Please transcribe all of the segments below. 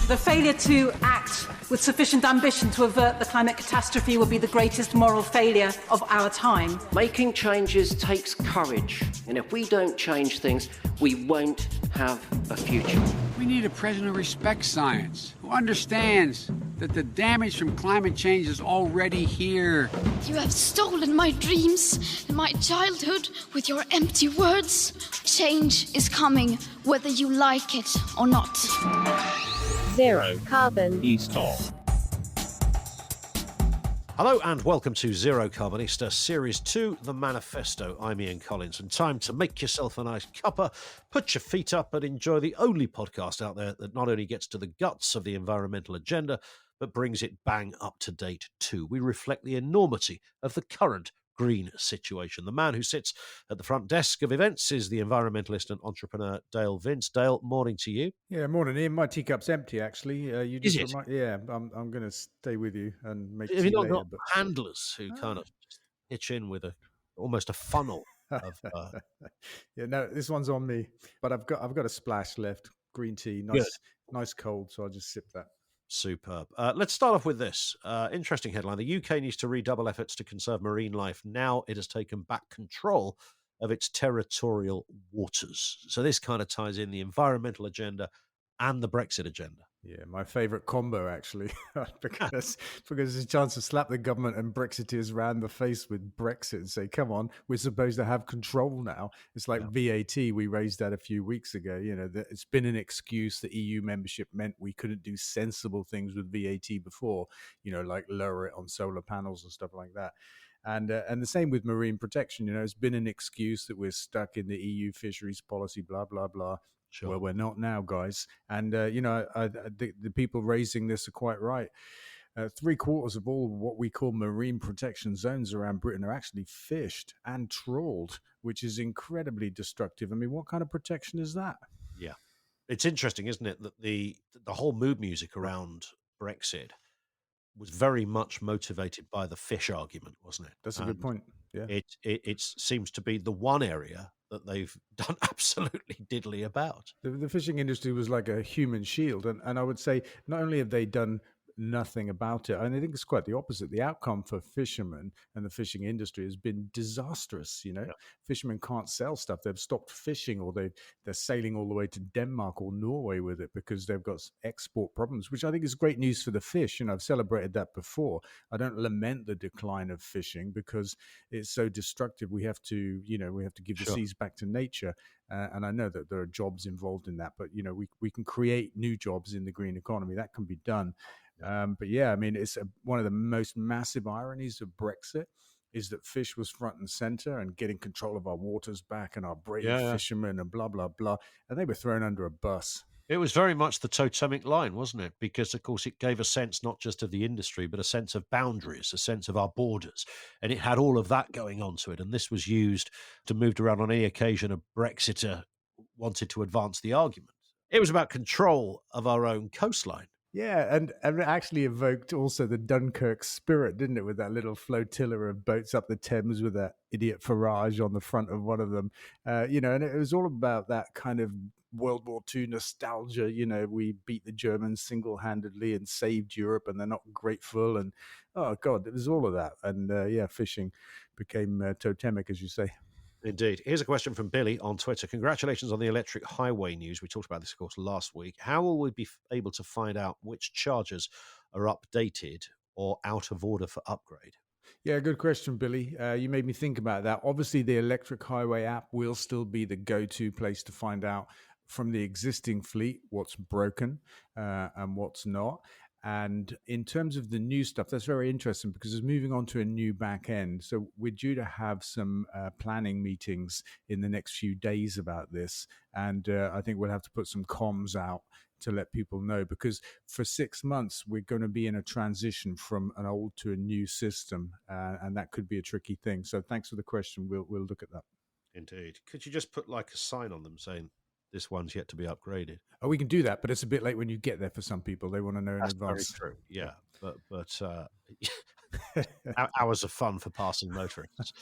The failure to act with sufficient ambition to avert the climate catastrophe will be the greatest moral failure of our time. Making changes takes courage, and if we don't change things, we won't have a future. We need a president who respects science, who understands that the damage from climate change is already here. You have stolen my dreams and my childhood with your empty words. Change is coming, whether you like it or not. Zero Carbon Eastall. Hello and welcome to Zero Carbonista, Series 2, The Manifesto. I'm Ian Collins, and time to make yourself a nice cuppa, put your feet up and enjoy the only podcast out there that not only gets to the guts of the environmental agenda, but brings it bang up to date too. We reflect the enormity of the current green situation. The man who sits at the front desk of events is the environmentalist and entrepreneur Dale Vince. Dale, morning to you. Yeah, morning, Ian. My teacup's empty, actually. You Is just it? Yeah, I'm going to stay with you and make Have tea you not later. got handlers who kind of hitch in with almost a funnel of... Yeah, no, this one's on me. But I've got a splash left. Green tea, nice cold, so I'll just sip that. Superb. Let's start off with this. Interesting headline. The UK needs to redouble efforts to conserve marine life. Now it has taken back control of its territorial waters. So this kind of ties in the environmental agenda and the Brexit agenda. Yeah, my favourite combo, actually, because there's a chance to slap the government and Brexiteers round the face with Brexit and say, come on, we're supposed to have control now. It's like VAT, we raised that a few weeks ago. You know, it's been an excuse that EU membership meant we couldn't do sensible things with VAT before, you know, like lower it on solar panels and stuff like that. And the same with marine protection. You know, it's been an excuse that we're stuck in the EU fisheries policy, blah, blah, blah. Sure. Well, we're not now, guys. And, you know, the people raising this are quite right. 3/4 of all what we call marine protection zones around Britain are actually fished and trawled, which is incredibly destructive. I mean, what kind of protection is that? Yeah. It's interesting, isn't it, that the whole mood music around Brexit was very much motivated by the fish argument, wasn't it? That's a good point. Yeah. It seems to be the one area that they've done absolutely diddly about. The fishing industry was like a human shield. And I would say not only have they done nothing about it, and I think it's quite the opposite. The outcome for fishermen and the fishing industry has been disastrous. You know, fishermen can't sell stuff. They've stopped fishing, or they're sailing all the way to Denmark or Norway with it because they've got export problems, which I think is great news for the fish. You know, I've celebrated that before. I don't lament the decline of fishing because it's so destructive. We have to give the seas back to nature. And I know that there are jobs involved in that, but, you know, we can create new jobs in the green economy. That can be done. But yeah, I mean, it's one of the most massive ironies of Brexit is that fish was front and center and getting control of our waters back and our brave fishermen and blah, blah, blah. And they were thrown under a bus. It was very much the totemic line, wasn't it? Because, of course, it gave a sense not just of the industry, but a sense of boundaries, a sense of our borders. And it had all of that going on to it. And this was used to move around on any occasion a Brexiter wanted to advance the argument. It was about control of our own coastline. Yeah, and it actually evoked also the Dunkirk spirit, didn't it, with that little flotilla of boats up the Thames with that idiot Farage on the front of one of them. You know, and it was all about that kind of World War II nostalgia. You know, we beat the Germans single-handedly and saved Europe, and they're not grateful. And, oh, God, it was all of that. And, fishing became totemic, as you say. Indeed. Here's a question from Billy on Twitter. Congratulations on the electric highway news. We talked about this, of course, last week. How will we be able to find out which chargers are updated or out of order for upgrade? Yeah, good question, Billy. You made me think about that. Obviously, the electric highway app will still be the go-to place to find out from the existing fleet what's broken and what's not. And in terms of the new stuff, that's very interesting because it's moving on to a new back end. So we're due to have some planning meetings in the next few days about this. And I think we'll have to put some comms out to let people know, because for 6 months, we're going to be in a transition from an old to a new system. And that could be a tricky thing. So thanks for the question. We'll look at that. Indeed. Could you just put like a sign on them saying, this one's yet to be upgraded? Oh, we can do that, but it's a bit late when you get there for some people. They want to know in advance. Very true. Yeah, but hours of fun for passing motorists.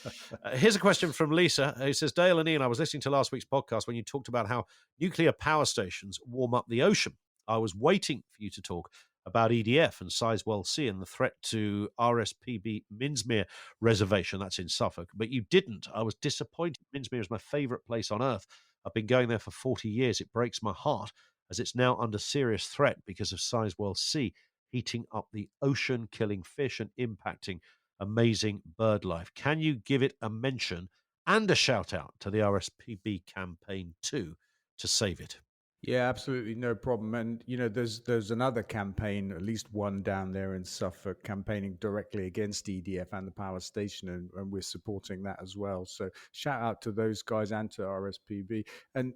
Here's a question from Lisa, who says, Dale and Ian, I was listening to last week's podcast when you talked about how nuclear power stations warm up the ocean. I was waiting for you to talk about EDF and Sizewell C and the threat to RSPB Minsmere Reservation. That's in Suffolk. But you didn't. I was disappointed. Minsmere is my favourite place on earth. I've been going there for 40 years. It breaks my heart as it's now under serious threat because of Sizewell C heating up the ocean, killing fish and impacting amazing bird life. Can you give it a mention and a shout out to the RSPB campaign too to save it? Yeah, absolutely, no problem. And there's another campaign, at least one down there in Suffolk, campaigning directly against EDF and the power station, and we're supporting that as well. So shout out to those guys and to RSPB. And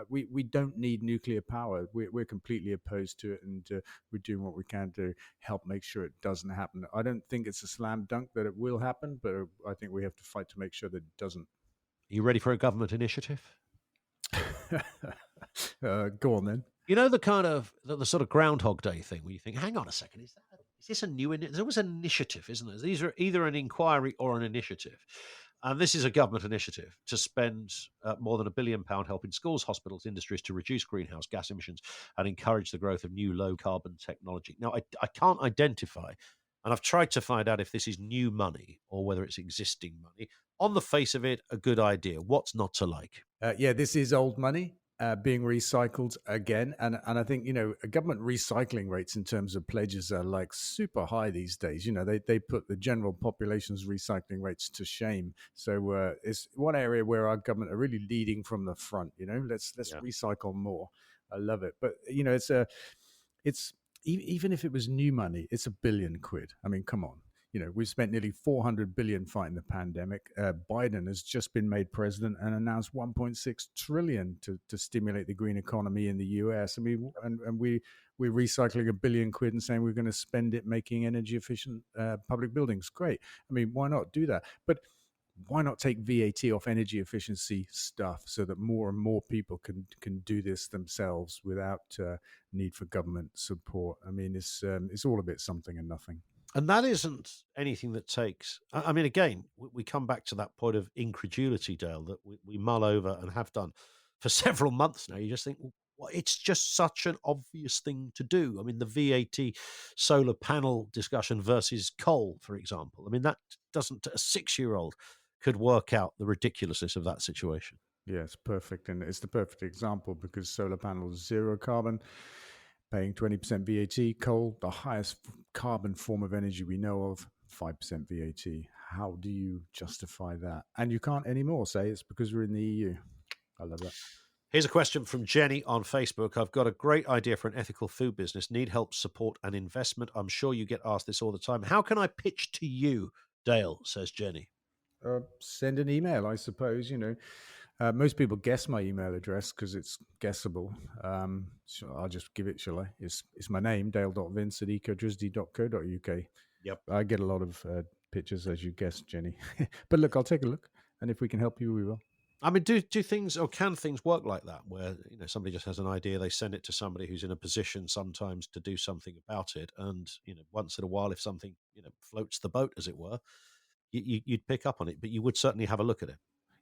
we don't need nuclear power. We're completely opposed to it, and we're doing what we can to help make sure it doesn't happen. I don't think it's a slam dunk that it will happen, but I think we have to fight to make sure that it doesn't. Are you ready for a government initiative? Go on then. You know, the kind of the sort of Groundhog Day thing where you think, hang on a second, is this a new there's always an initiative, isn't there? These are either an inquiry or an initiative. And this is a government initiative to spend more than £1 billion helping schools, hospitals, industries to reduce greenhouse gas emissions and encourage the growth of new low carbon technology. Now, I can't identify, and I've tried to find out if this is new money or whether it's existing money. On the face of it, a good idea. What's not to like? Yeah, this is old money being recycled again. And I think, government recycling rates in terms of pledges are like super high these days. They put the general population's recycling rates to shame. So it's one area where our government are really leading from the front. Let's recycle more. I love it. But, it's even if it was new money, it's £1 billion. I mean, come on. We've spent nearly 400 billion fighting the pandemic. Biden has just been made president and announced 1.6 trillion to stimulate the green economy in the US. I mean, and we're recycling £1 billion and saying we're going to spend it making energy efficient public buildings. Great. I mean, why not do that? But why not take VAT off energy efficiency stuff so that more and more people can do this themselves without need for government support? I mean, it's all a bit something and nothing. And that isn't anything that takes. I mean, again, we come back to that point of incredulity, Dale, that we mull over and have done for several months now. You just think, well, it's just such an obvious thing to do. I mean, the VAT solar panel discussion versus coal, for example. I mean, that doesn't, a 6-year-old could work out the ridiculousness of that situation. Yeah, it's perfect. And it's the perfect example because solar panels, zero carbon, paying 20% VAT, coal, the highest carbon form of energy we know of, 5% VAT. How do you justify that? And you can't anymore say it's because we're in the EU. I love that. Here's a question from Jenny on Facebook. I've got a great idea for an ethical food business. Need help, support, and investment. I'm sure you get asked this all the time. How can I pitch to you, Dale, says Jenny? Send an email, I suppose. Most people guess my email address because it's guessable. So I'll just give it, shall I? It's my name, dale.vince@ecodrisdy.co.uk. Yep. I get a lot of pictures, as you guessed, Jenny. But look, I'll take a look. And if we can help you, we will. I mean, do things, or can things work like that, where somebody just has an idea, they send it to somebody who's in a position sometimes to do something about it, and once in a while, if something floats the boat, as it were, you'd pick up on it, but you would certainly have a look at it.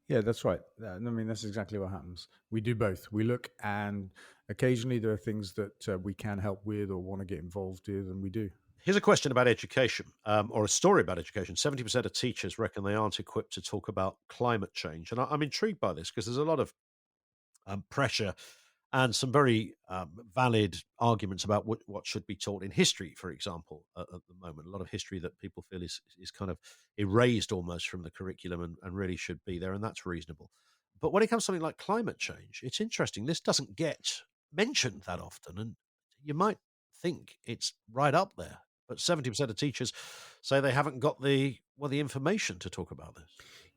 Yeah, that's right. I mean, that's exactly what happens. We do both. We look, and occasionally there are things that we can help with or want to get involved with, and we do. Here's a question about education, or a story about education. 70% of teachers reckon they aren't equipped to talk about climate change. And I'm intrigued by this because there's a lot of pressure and some very valid arguments about what should be taught in history, for example, at the moment. A lot of history that people feel is kind of erased almost from the curriculum and really should be there, and that's reasonable. But when it comes to something like climate change, it's interesting. This doesn't get mentioned that often, and you might think it's right up there. But 70% of teachers say they haven't got the information to talk about this.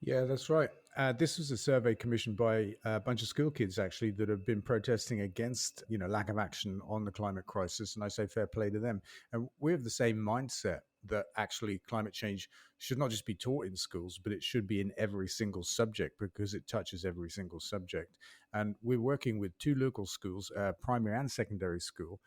Yeah, that's right. This was a survey commissioned by a bunch of school kids, actually, that have been protesting against, lack of action on the climate crisis. And I say fair play to them. And we have the same mindset that actually climate change should not just be taught in schools, but it should be in every single subject because it touches every single subject. And we're working with 2 local schools, primary and secondary school,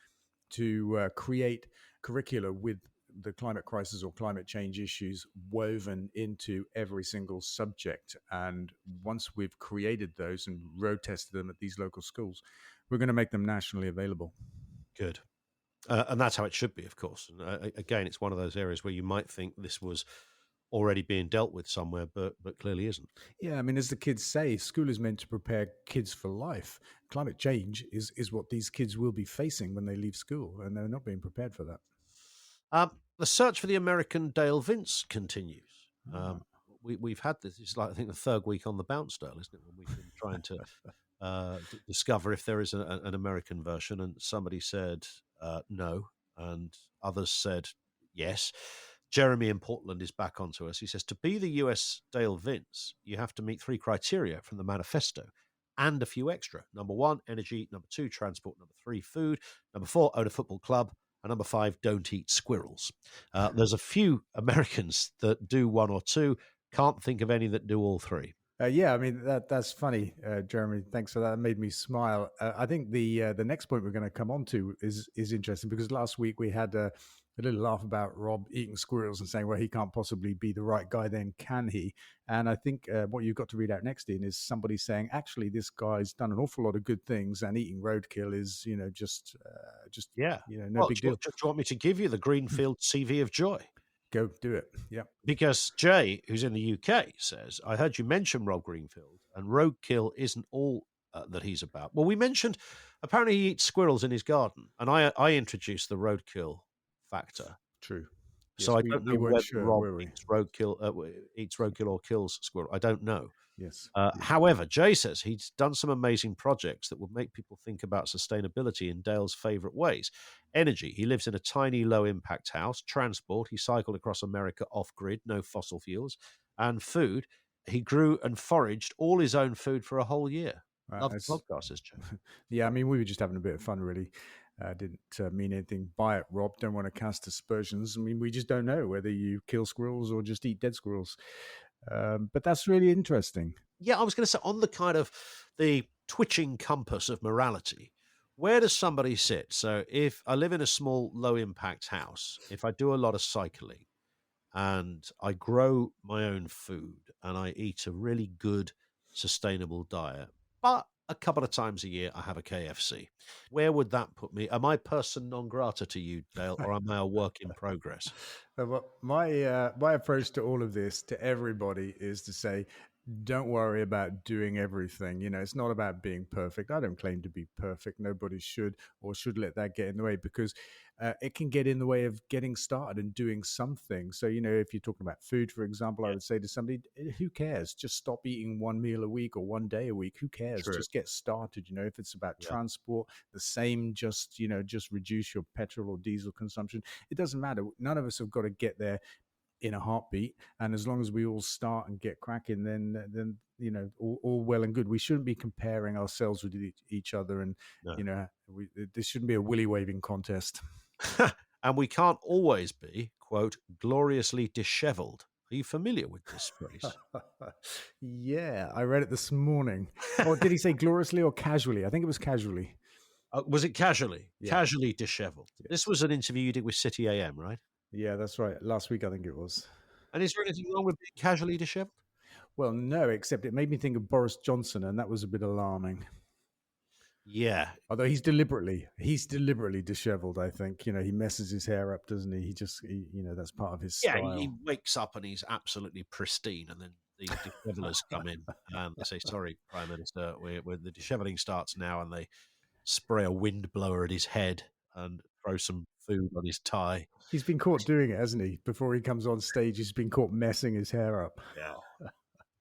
to create curricula with the climate crisis or climate change issues woven into every single subject. And once we've created those and road tested them at these local schools, we're going to make them nationally available. Good. And that's how it should be, of course. And again, it's one of those areas where you might think this was already being dealt with somewhere, but clearly isn't. Yeah, I mean, as the kids say, school is meant to prepare kids for life. Climate change is what these kids will be facing when they leave school, and they're not being prepared for that. The search for the American Dale Vince continues. We've had this. It's like, I think, the third week on the bounce, Dale, isn't it? When we've been trying to discover if there is an American version, and somebody said no, and others said yes. Jeremy in Portland is back onto us. He says, to be the US Dale Vince, you have to meet 3 criteria from the manifesto and a few extra. Number 1, energy. Number 2, transport. Number 3, food. Number 4, own a football club. And number 5, don't eat squirrels. There's a few Americans that do 1 or 2. Can't think of any that do all 3. Yeah, I mean that's funny, Jeremy. Thanks for that. It made me smile. I think the next point we're going to come on to is interesting, because last week we had a little laugh about Rob eating squirrels and saying, well, he can't possibly be the right guy, then can he? And I think what you've got to read out next, Ian, is somebody saying, actually, this guy's done an awful lot of good things, and eating roadkill is, just no big deal. Do you want me to give you the Greenfield CV of joy? Go do it. Yeah. Because Jay, who's in the UK, says, I heard you mention Rob Greenfield, and roadkill isn't all that he's about. Well, we mentioned, apparently he eats squirrels in his garden, and I introduced the roadkill factor. True. So yes, I don't know whether Rob eats roadkill or kills squirrel. I don't know. Yes. However, Jay says he's done some amazing projects that would make people think about sustainability in Dale's favourite ways. Energy. He lives in a tiny, low-impact house. Transport. He cycled across America off-grid, no fossil fuels. And food. He grew and foraged all his own food for a whole year. Love the podcast, says Jay. Yeah, I mean, we were just having a bit of fun, really. Didn't mean anything by it, Rob. Don't want to cast aspersions. I mean, we just don't know whether you kill squirrels or just eat dead squirrels. But that's really interesting. Yeah, I was going to say, on the kind of the twitching compass of morality, where does somebody sit? So if I live in a small, low-impact house, if I do a lot of cycling and I grow my own food and I eat a really good, sustainable diet, but a couple of times a year I have a KFC, where would that put me? Am I person non grata to you, Dale, or am I a work in progress? My approach to all of this, to everybody, is to say, don't worry about doing everything. It's not about being perfect. I don't claim to be perfect. Nobody should let that get in the way, because it can get in the way of getting started and doing something. So, if you're talking about food, for example, I would say to somebody, who cares? Just stop eating 1 meal a week or 1 day a week. Who cares? True. Just get started. If it's about transport, the same, just reduce your petrol or diesel consumption. It doesn't matter. None of us have got to get there in a heartbeat, and as long as we all start and get cracking, then all well and good. We shouldn't be comparing ourselves with each other, and this shouldn't be a willy waving contest. And we can't always be, quote, gloriously dishevelled. Are you familiar with this phrase? Yeah, I read it this morning. Or did he say gloriously or casually? I think it was casually. Was it casually? Yeah. Casually dishevelled. Yeah. This was an interview you did with City AM, right? Yeah, that's right. Last week, I think it was. And is there anything wrong with being casually dishevelled? Well, no, except it made me think of Boris Johnson, and that was a bit alarming. Yeah. Although he's deliberately dishevelled, I think. He messes his hair up, doesn't he? That's part of his style. Yeah, he wakes up and he's absolutely pristine, and then the dishevellers come in and they say, sorry, Prime Minister, the dishevelling starts now, and they spray a wind blower at his head and throw some food on his tie. He's been caught doing it, hasn't he? Before he comes on stage, he's been caught messing his hair up. Yeah.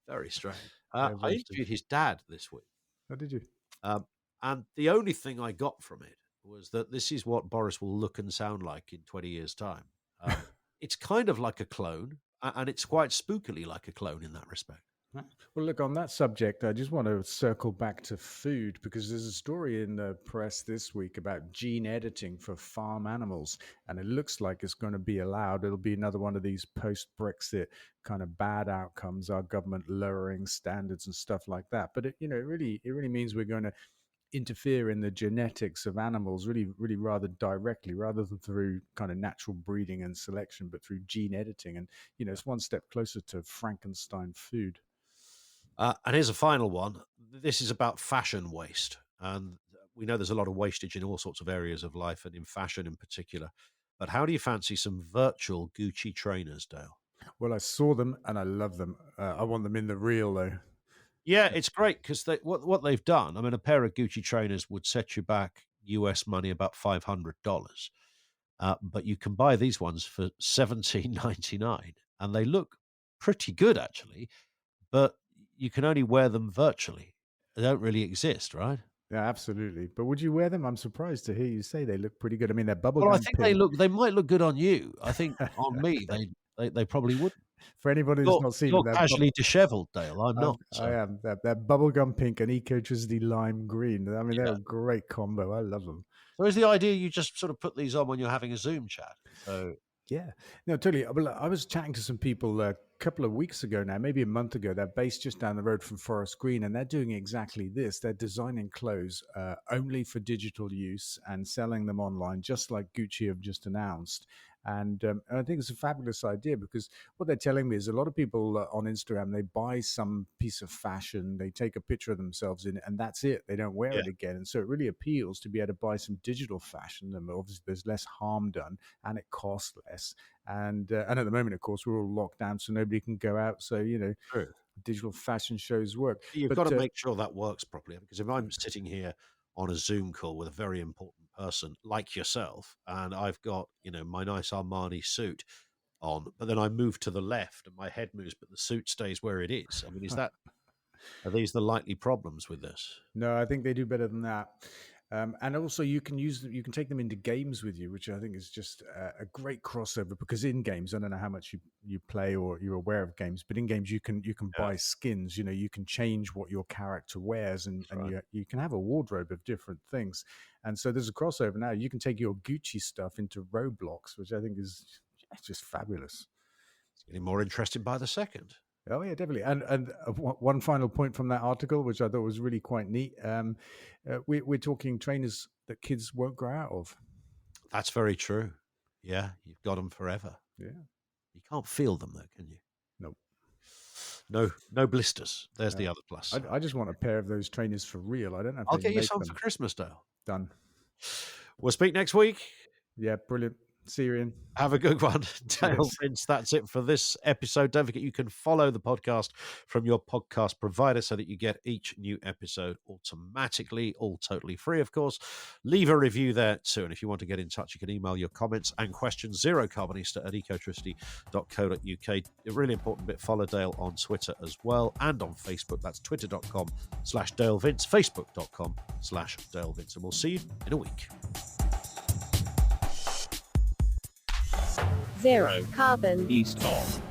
Very strange. I interviewed his dad this week. Oh, did you? And the only thing I got from it was that this is what Boris will look and sound like in 20 years' time. It's kind of like a clone, and it's quite spookily like a clone in that respect. Well, look, on that subject, I just want to circle back to food, because there's a story in the press this week about gene editing for farm animals, and it looks like it's going to be allowed. It'll be another one of these post-Brexit kind of bad outcomes, our government lowering standards and stuff like that. But it really means we're going to interfere in the genetics of animals really rather directly, rather than through kind of natural breeding and selection, but through gene editing. And it's one step closer to Frankenstein food. And here's a final one. This is about fashion waste. And we know there's a lot of wastage in all sorts of areas of life and in fashion in particular. But how do you fancy some virtual Gucci trainers, Dale? Well, I saw them and I love them. I want them in the real, though. Yeah, it's great because what they've done. I mean, a pair of Gucci trainers would set you back US money about $500, but you can buy these ones for $17.99, and they look pretty good actually. But you can only wear them virtually; they don't really exist, right? Yeah, absolutely. But would you wear them? I'm surprised to hear you say they look pretty good. I mean, they're Well, I bubblegum think pink. they might look good on you. I think on me, they probably wouldn't. For anybody who's not seen You're them, casually dishevelled, Dale. I'm not. I So. am. They're bubblegum pink and ecotricity lime green. I mean, they're Yeah. a great combo. I love them. So is the idea you just sort of put these on when you're having a Zoom chat? So Yeah, no, totally. Well, I was chatting to some people a couple of weeks ago now, maybe a month ago. They're based just down the road from Forest Green, and they're doing exactly this. They're designing clothes only for digital use and selling them online, just like Gucci have just announced. And I think it's a fabulous idea because what they're telling me is a lot of people on Instagram, they buy some piece of fashion, they take a picture of themselves in it, and that's it. They don't wear yeah, it again. And so it really appeals to be able to buy some digital fashion. And obviously, there's less harm done and it costs less. And at the moment, of course, we're all locked down, so nobody can go out. So, true. digital fashion shows work. You've But got to make sure that works properly because if I'm sitting here on a Zoom call with a very important person like yourself, and I've got my nice Armani suit on, but then I move to the left and my head moves, but the suit stays where it is. I mean, are these the likely problems with this? No, I think they do better than that. And also, you can take them into games with you, which I think is just a great crossover. Because in games, I don't know how much you play or you're aware of games, but in games you can buy skins. You can change what your character wears, and you can have a wardrobe of different things. And so there's a crossover now. You can take your Gucci stuff into Roblox, which I think is just fabulous. It's getting more interesting by the second. Oh yeah, definitely. And one final point from that article, which I thought was really quite neat. We're talking trainers that kids won't grow out of. That's very true. Yeah, you've got them forever. Yeah. You can't feel them though, can you? Nope. No blisters. There's the other plus. I just want a pair of those trainers for real. I don't know if I'll they get you make some them. for Christmas, Dale. Done. We'll speak next week. Yeah, brilliant. See you, Ian. Have a good one. Dale Cheers. Vince, that's it for this episode. Don't forget you can follow the podcast from your podcast provider so that you get each new episode automatically, all totally free, of course. Leave a review there too. And if you want to get in touch, you can email your comments and questions, zerocarbonista@ecotricity.co.uk. A really important bit, follow Dale on Twitter as well and on Facebook. That's twitter.com/Dale Vince, facebook.com/Dale Vince. And we'll see you in a week. Zero Carbon East of